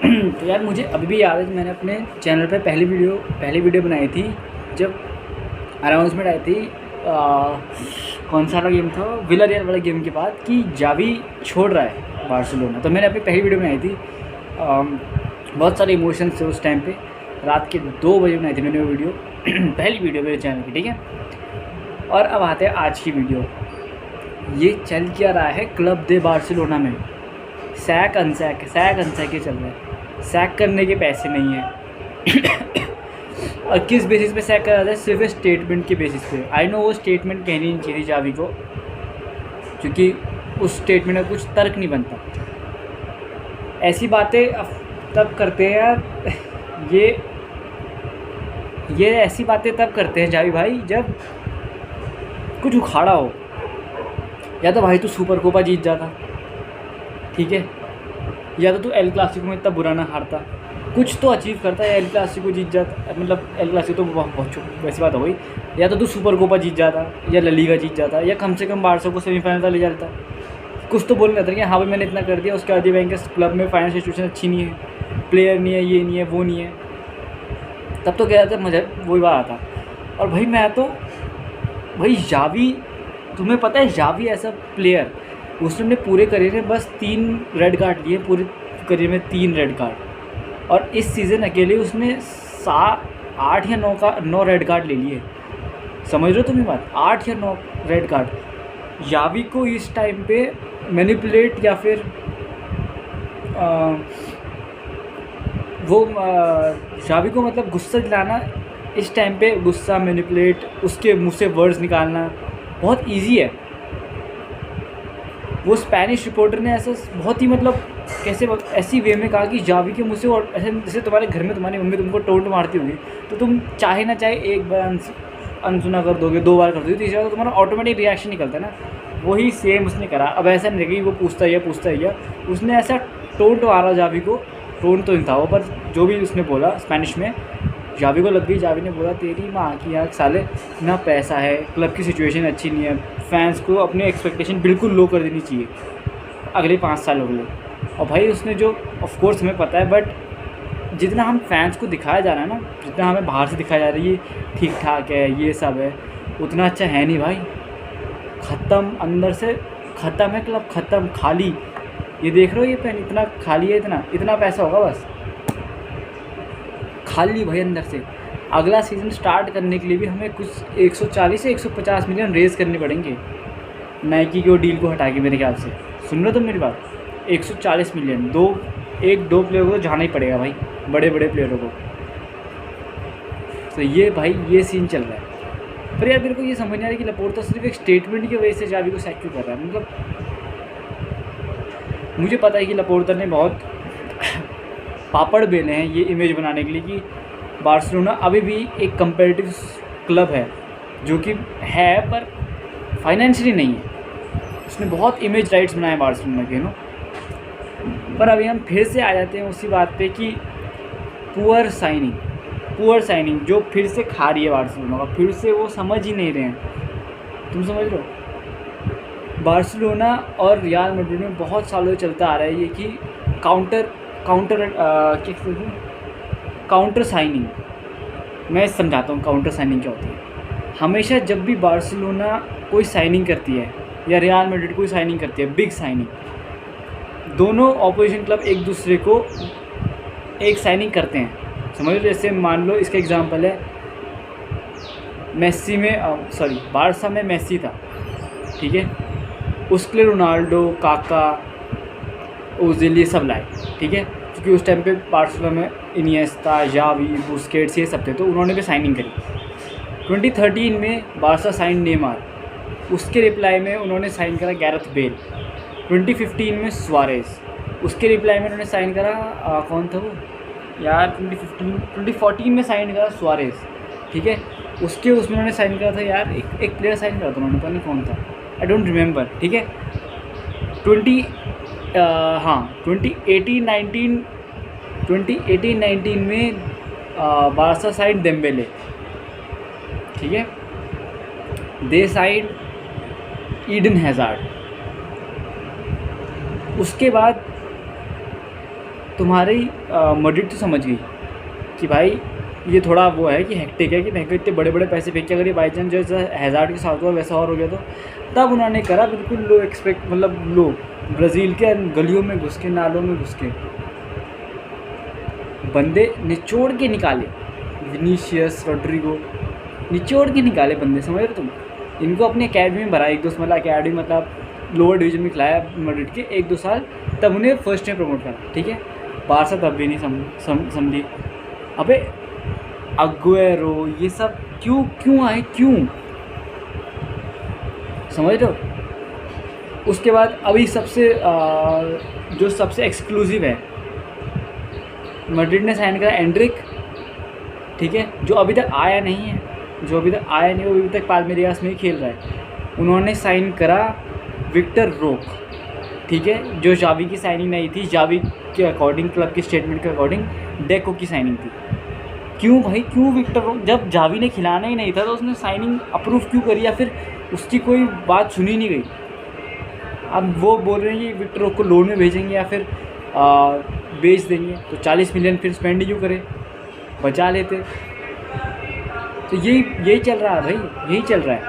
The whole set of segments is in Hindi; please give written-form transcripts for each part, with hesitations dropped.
तो यार मुझे अभी भी याद है कि मैंने अपने चैनल पे पहली वीडियो बनाई थी जब अनाउंसमेंट आई थी। कौन सा वाला गेम था, विलारियल वाला गेम के बाद कि जावी छोड़ रहा है बार्सिलोना। तो मैंने अपनी पहली वीडियो बनाई थी। बहुत सारे इमोशंस थे उस टाइम पे। रात के 2 बजे बनाई थी मैंने वो वीडियो पहली वीडियो मेरे चैनल की, ठीक है। और अब आते हैं आज की वीडियो। ये चल क्या रहा है क्लब दे बार्सिलोना में, सैक अनसैक ये चल रहा है। सैक करने के पैसे नहीं हैं और किस बेसिस पे सैक कर रहा है, सिर्फ स्टेटमेंट के बेसिस पे। आई नो वो स्टेटमेंट कहनी नहीं चाहिए जावी को, क्योंकि उस स्टेटमेंट में कुछ तर्क नहीं बनता। ऐसी बातें तब करते हैं यार, ये ऐसी बातें तब करते हैं जावी भाई जब कुछ उखाड़ा हो। या तो भाई तू सुपर कोपा जीत जाता, ठीक है, या तो तू एल क्लासिको में इतना बुरा ना हारता, कुछ तो अचीव करता है, एल क्लासिको जीत जाता। मतलब एल क्लासिको तो बहुत वैसी बात हो गई। या तो तू सुपर कोपा जीत जाता, या ला लीगा जीत जाता, या कम से कम बारसा को सेमीफाइनल तक ले जाता। कुछ तो बोलने जाता कि हाँ भाई मैंने इतना कर दिया। उसके बाद ये बैंक क्लब में फाइनेंशियल सिचुएशन अच्छी नहीं है, प्लेयर नहीं है, ये नहीं है, वो नहीं है, तब तो क्या था, मुझे वही बात आता। और भाई मैं तो भाई जावी, तुम्हें पता है जावी ऐसा प्लेयर, उसने अपने पूरे करियर में बस 3 रेड कार्ड लिए, पूरे करियर में 3 रेड कार्ड। और इस सीज़न अकेले उसने 8 या 9 रेड कार्ड ले लिए। समझ रहे हो तुम्हें बात, 8 या 9 रेड कार्ड। जावी को इस टाइम पे मैनिपुलेट या फिर जावी को मतलब गुस्सा दिलाना इस टाइम पे, गुस्सा मैनिपुलेट, उसके मुँह से वर्ड्स निकालना बहुत इजी है। वो स्पेनिश रिपोर्टर ने ऐसा बहुत ही मतलब कैसे ऐसी वे में कहा कि जावी के मुँह से, और ऐसे जैसे तुम्हारे घर में तुम्हारी मम्मी तुमको टोंट मारती होगी तो तुम चाहे ना चाहे एक बार अनसुना कर दोगे, 2 बार कर दोगे, तीसरी बार तो तुम्हारा ऑटोमेटिक रिएक्शन निकलता है ना। वही सेम उसने करा। अब ऐसा नहीं कि वो पूछता ही है, उसने ऐसा टोंट मारा जावी को। टोंट तो नहीं था वो, पर जो भी उसने बोला स्पेनिश में जावी को लग गई। जावी ने बोला तेरी माँ की यार साले, ना पैसा है, क्लब की सिचुएशन अच्छी नहीं है, फैंस को अपनी एक्सपेक्टेशन बिल्कुल लो कर देनी चाहिए अगले 5 सालों के लिए। और भाई उसने जो, ऑफ कोर्स हमें पता है, बट जितना हम फैंस को दिखाया जा रहा है ना, जितना हमें बाहर से दिखाया जा रहा है ये ठीक ठाक है, ये सब है, उतना अच्छा है नहीं भाई। ख़त्म, अंदर से ख़त्म है क्लब, ख़त्म, खाली। ये देख रहे हो ये पेन इतना खाली है, इतना पैसा होगा बस, खाली भाई अंदर से। अगला सीज़न स्टार्ट करने के लिए भी हमें कुछ 140 से 150 मिलियन रेज़ करने पड़ेंगे नाइकी के डील को हटा के, मेरे ख्याल से। सुन रहे हो तुम मेरी बात, 140 मिलियन, 1-2 प्लेयर को जाना ही पड़ेगा भाई, बड़े प्लेयरों को। तो ये भाई ये सीन चल रहा है। पर यार मेरे को ये समझ नहीं आ रहा कि लापोर्ता सिर्फ एक स्टेटमेंट की वजह से जावी को सैक क्यों कर रहा है। मतलब मुझे पता है कि लापोर्ता ने बहुत पापड़ बेले हैं ये इमेज बनाने के लिए कि बार्सिलोना अभी भी एक कंपेटिटिव क्लब है, जो कि है पर फाइनेंशियली नहीं है। उसने बहुत इमेज राइट्स बनाए बार्सिलोना के, नो। पर अभी हम फिर से आ जाते हैं उसी बात पे कि पुअर साइनिंग जो फिर से खा रही है बार्सिलोना का, फिर से वो समझ ही नहीं रहे हैं। तुम समझ रहे हो, बार्सिलोना और रियल मैड्रिड में बहुत सालों से चलता आ रहा है ये कि काउंटर साइनिंग। मैं समझाता हूँ काउंटर साइनिंग क्या होती है। हमेशा जब भी बार्सिलोना कोई साइनिंग करती है या रियल मैड्रिड कोई साइनिंग करती है, बिग साइनिंग, दोनों ऑपोजिशन क्लब एक दूसरे को एक साइनिंग करते हैं। समझ लो, जैसे मान लो इसका एग्जांपल है बारसा में मेसी था, ठीक है, उसके लिए रोनाल्डो, काका, ओजिल ये सब लाए, ठीक है, क्योंकि उस टाइम पे बार्सिलोना में इनिएस्टा, जावी, बुस्केट्स ये सब थे, तो उन्होंने भी साइनिंग करी। 2013 में बारसा साइन नेमार, उसके रिप्लाई में उन्होंने साइन करा गैरेथ बेल। 2015 में सुआरेज, उसके रिप्लाई में उन्होंने साइन करा कौन था वो यार, 2014 में साइन करा सुआरेज, ठीक है। उसमें उन्होंने साइन करा था यार, एक प्लेयर साइन करा था उन्होंने, पता नहीं कौन था, आई डोंट रिमेंबर, ठीक है। 2018-19 में बारसा साइन डेम्बेले, ठीक है, दे साइन ईडन हैज़ार्ड। उसके बाद तुम्हारी मड्रिड तो समझ गई कि भाई ये थोड़ा वो है कि हेक्टिक है कि बैंक इतने बड़े बड़े पैसे फेंक के अगर ये बाई चांस जैसा हैज़ार्ड के साथ हुआ वैसा और हो गया तो तब उन्होंने करा बिल्कुल लो एक्सपेक्ट मतलब लो ब्राज़ील के गलियों में घुस के नालों में घुस के बंदे निचोड़ के निकाले, विनीशियस रोड्रिगो निचोड़ के निकाले बंदे, समझ रहे तुम। इनको अपनी अकेडमी में भरा 1-2 मतलब अकेडमी मतलब लोअर डिवीजन में खिलाया मड्रिड के 1-2 साल, तब उन्हें फर्स्ट में प्रमोट करा, ठीक है। बारसा तब भी नहीं समझी। अबे अग्वेरो ये सब क्यों आए, क्यों, समझ रहे हो। उसके बाद अभी जो सबसे एक्सक्लूसिव है, मड्रिड ने साइन करा एंड्रिक, ठीक है, जो अभी तक आया नहीं है, वो अभी तक पाल्मेरियास में ही खेल रहा है। उन्होंने साइन करा विक्टर रोक, ठीक है, जो जावी की साइनिंग नहीं थी, जावी के अकॉर्डिंग क्लब की स्टेटमेंट के अकॉर्डिंग डेको की साइनिंग थी। क्यों भाई, क्यों विक्टर रोक, जब जावी ने खिलाना ही नहीं था तो उसने साइनिंग अप्रूव क्यों करी, या फिर उसकी कोई बात सुनी नहीं गई। अब वो बोल रहे हैं कि विक्टर रोक को लोन में भेजेंगे या फिर बेच देंगे, तो 40 मिलियन फिर स्पेंड ही क्यों करें, बचा लेते। तो यही चल रहा है भाई, यही चल रहा है।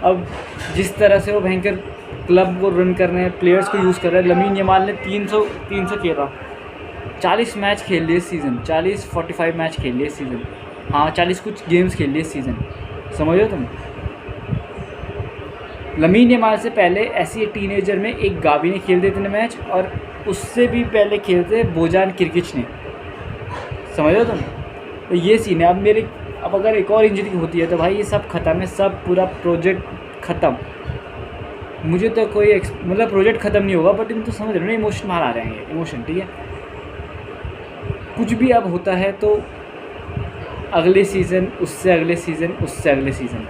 अब जिस तरह से वो भयंकर क्लब को रन कर रहे हैं, प्लेयर्स को यूज़ कर रहे हैं। लमीन यमाल ने 300 किया था, 40 मैच खेल लिए इस सीज़न, 45 मैच खेल लिए इस सीज़न, हाँ 40 कुछ गेम्स खेल लिए इस सीज़न, समझो तुम। लमीन यमाल से पहले ऐसी टीनेजर में एक गावी ने खेल दिए इतने मैच, और उससे भी पहले खेलते बोजान किर्गिच ने, समझो तुम। तो ये सीन है। अब अगर एक और इंजरी होती है तो भाई ये सब ख़त्म है, सब पूरा प्रोजेक्ट ख़त्म। मुझे तो कोई मतलब प्रोजेक्ट ख़त्म नहीं होगा, बट इन तो समझ रहे हो ना, इमोशन बाहर आ रहे हैं, इमोशन, ठीक है। कुछ भी अब होता है तो अगले सीज़न, उससे अगले सीज़न, उससे अगले season,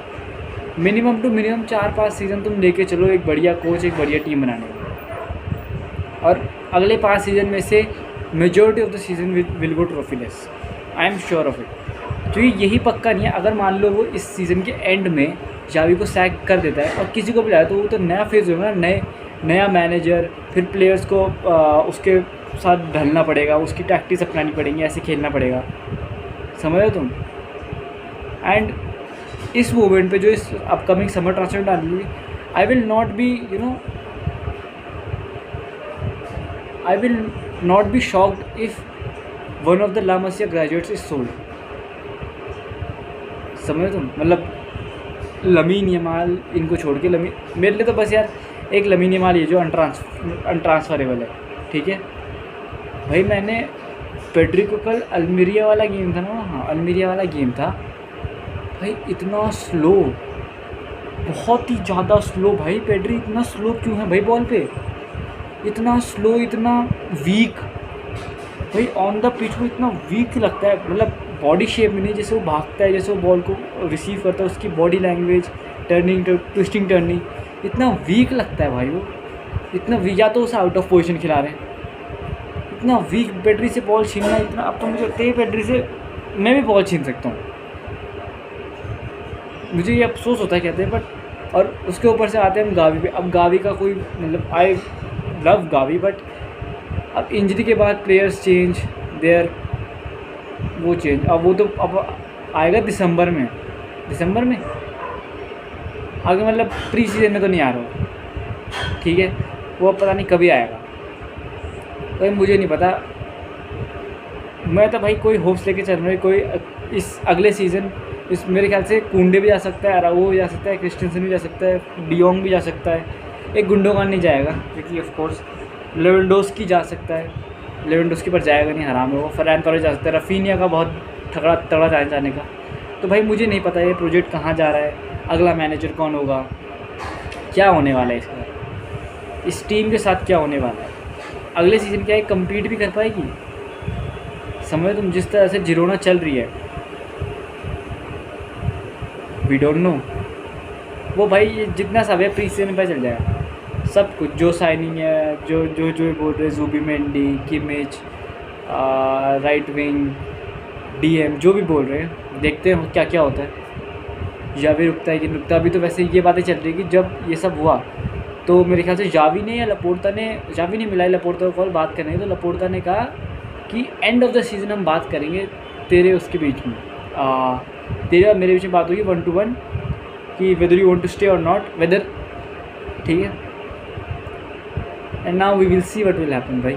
minimum to minimum 4-5 season तुम लेके चलो एक बढ़िया कोच, एक बढ़िया टीम बनाने में। और अगले 5 सीज़न में से majority of the season will go trophyless, I am sure of it. क्योंकि यही पक्का नहीं है, अगर मान लो वो इस सीज़न के एंड में जावी को सैक कर देता है और किसी को बुलाया, तो वो तो नया फेज़ होगा ना, नया मैनेजर, फिर प्लेयर्स को उसके साथ ढलना पड़ेगा, उसकी टैक्टिक्स अपनानी पड़ेंगी, ऐसे खेलना पड़ेगा, समझ लो तुम। एंड इस मूवमेंट पे जो इस अपकमिंग समर ट्रांसफर डालूंगी, I will not be shocked if one of the La Masia graduates is sold, समझ तुम। मतलब लमीन यमाल इनको छोड़ के, मेरे लिए तो बस यार एक लमीन यमाल ये जो अनट्रांसफरेबल है, ठीक है भाई। मैंने पेड्री को कल अल्मीरिया वाला गेम था ना, हाँ अल्मीरिया वाला गेम था भाई, इतना स्लो, बहुत ही ज़्यादा स्लो भाई। पेड्री इतना स्लो क्यों है भाई बॉल पे, इतना स्लो, इतना वीक भाई, ऑन द पिच वो इतना वीक लगता है। मतलब बॉडी शेप में नहीं, जैसे वो भागता है, जैसे वो बॉल को रिसीव करता है, उसकी body language, turning, twisting turning, इतना वीक लगता है भाई वो, इतना वीक। या तो उसे आउट ऑफ पोजीशन खिला रहे हैं, इतना वीक। पेड्री से बॉल छीनना इतना, अब तो मुझे लगता है पेड्री से मैं भी बॉल छीन सकता हूँ, मुझे ये अफसोस होता है कहते हैं। बट और उसके ऊपर से आते हैं हम गावी पे। अब गावी का कोई मतलब, आई लव गावी, बट अब इंजरी के बाद प्लेयर्स चेंज, देयर वो चेंज, अब वो तो अब आएगा दिसंबर में आगे, मतलब प्री सीजन में तो नहीं आ रहा, ठीक है, वो पता नहीं कभी आएगा, तो मुझे नहीं पता। मैं तो भाई कोई होप्स लेके चल रहा है, कोई इस अगले सीज़न इस मेरे ख्याल से कुंडे भी जा सकता है, अराउजो भी जा सकता है, क्रिस्टेंसन भी जा सकता है, डियोंग भी जा सकता है, एक गुंडोगान नहीं जाएगा क्योंकि ऑफ कोर्स लेवेंडोस्की जा सकता है, लेवेंडोस्की पर जाएगा नहीं, हराम है वो। फरहान टोरेस जा सकता है, रफीनिया का बहुत तगड़ा चांस जाने का। तो भाई मुझे नहीं पता ये प्रोजेक्ट कहाँ जा रहा है, अगला मैनेजर कौन होगा, क्या होने वाला है इसका, इस टीम के साथ क्या होने वाला है, अगले सीज़न क्या है, कम्पीट भी कर पाएगी, समझो तुम। जिस तरह से जिरोना चल रही है, वी डोंट नो, वो भाई जितना सब है प्री सीजन में पता चल जाएगा सब कुछ, जो साइनिंग है, जो बोल रहे हैं, Zubimendi, Kimmich, right wing, DM, जो भी बोल रहे हैं, देखते हैं क्या क्या होता है, या भी रुकता है कि रुकता। अभी तो वैसे ये बातें चल रही है कि जब ये सब हुआ तो मेरे ख्याल से जावी ने मिलाई लपोर्ता को कॉल बात करने की, तो लपोर्ता ने कहा कि एंड ऑफ द सीज़न हम बात करेंगे तेरे उसके बीच में, तेरे और मेरे बीच में बात होगी 1-to-1 कि whether you want to stay और नॉट, वेदर, ठीक है। And now we will see what will happen भाई।